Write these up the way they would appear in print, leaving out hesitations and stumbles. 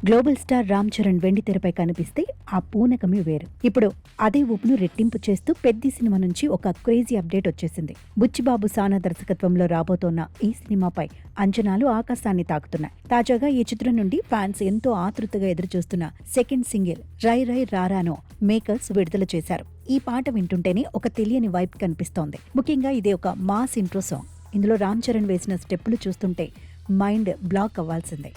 Global star Ram Charan వెండి తెరపై కనిపిస్తే ఆ పూనకమే వేరు. ఇప్పుడు అదే ఊపును రెట్టింపు చేస్తూ పెద్ది సినిమా నుంచి ఒక క్రేజీ అప్డేట్ వచ్చేసింది. బుచ్చిబాబు సానా దర్శకత్వంలో రాబోతోన్న ఈ సినిమాపై అంచనాలు ఆకాశాన్ని తాకుతున్నాయి. తాజాగా ఈ చిత్రం నుండి ఫ్యాన్స్ ఎంతో ఆతృతగా ఎదురుచూస్తున్న సెకండ్ సింగిల్ రై రై రారాను మేకర్స్ విడుదల చేశారు. ఈ పాట వింటుంటేనే ఒక తెలియని వైబ్ కనిపిస్తోంది. ముఖ్యంగా ఇది ఒక మాస్ ఇంట్రో సాంగ్. ఇందులో రామ్ చరణ్ వేసిన స్టెప్పులు చూస్తుంటే మైండ్ బ్లాక్ అవ్వాల్సిందే.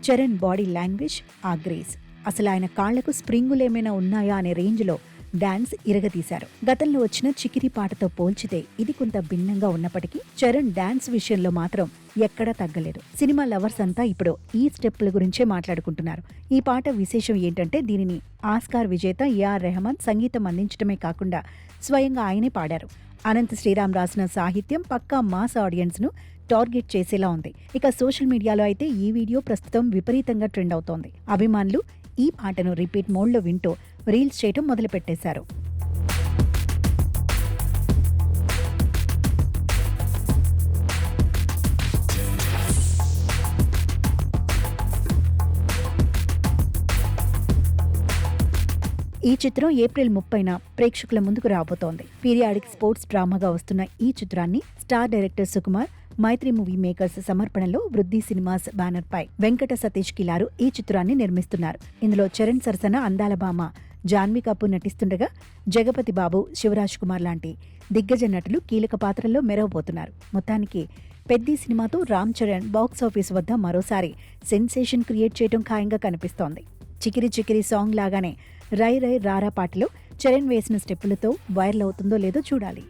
చరణ్ బాడీ లాంగ్వేజ్, ఆ గ్రేస్, అసలు ఆయన కాళ్లకు స్ప్రింగులేమైనా ఉన్నాయా అనే రేంజ్లో డాన్స్ ఇరగతీశారు. గతంలో వచ్చిన చికిరి పాటతో పోల్చితే ఇది కొంత భిన్నంగా ఉన్నప్పటికీ చరణ్ డాన్స్ విషయంలో మాత్రం ఎక్కడా తగ్గలేదు. సినిమా లవర్స్ అంతా ఇప్పుడు ఈ స్టెప్పుల గురించే మాట్లాడుకుంటున్నారు. ఈ పాట విశేషం ఏంటంటే దీనిని ఆస్కార్ విజేత ఏఆర్ రెహమాన్ సంగీతం అందించడమే కాకుండా స్వయంగా ఆయనే పాడారు. అనంత్ శ్రీరామ్ రాసిన సాహిత్యం పక్కా మాస్ ఆడియన్స్ ను టార్గెట్ చేసేలా ఉంది. ఇక సోషల్ మీడియాలో అయితే ఈ వీడియో ప్రస్తుతం విపరీతంగా ట్రెండ్ అవుతోంది. అభిమానులు ఈ పాటను రిపీట్ మోడ్లో వింటూ రీల్స్ చేయటం మొదలుపెట్టేశారు. ఈ చిత్రం ఏప్రిల్ 30న ప్రేక్షకుల ముందుకు రాబోతోంది. పీరియాడిక్ స్పోర్ట్స్ డ్రామాగా వస్తున్న ఈ చిత్రాన్ని స్టార్ డైరెక్టర్ సుకుమార్, మైత్రి మూవీ మేకర్స్ సమర్పణలో వృద్ధి సినిమాస్ బ్యానర్ పై వెంకట సతీష్ కిలారు ఈ చిత్రాన్ని నిర్మిస్తున్నారు. ఇందులో చరణ్ సరసన అందాల భామ జాన్వీ కపూర్ నటిస్తుండగా జగపతి బాబు, శివరాజ్ కుమార్ లాంటి దిగ్గజ నటులు కీలక పాత్రల్లో మెరవబోతున్నారు. మొత్తానికి పెద్ది సినిమాతో రామ్ చరణ్ బాక్సాఫీస్ వద్ద మరోసారి సెన్సేషన్ క్రియేట్ చేయడం ఖాయంగా కనిపిస్తోంది. చికిరి చికిరి సాంగ్ లాగానే రై రై రారా పాటలో చరణ్ వేసిన స్టెప్పులతో వైరల్ అవుతుందో లేదో చూడాలి.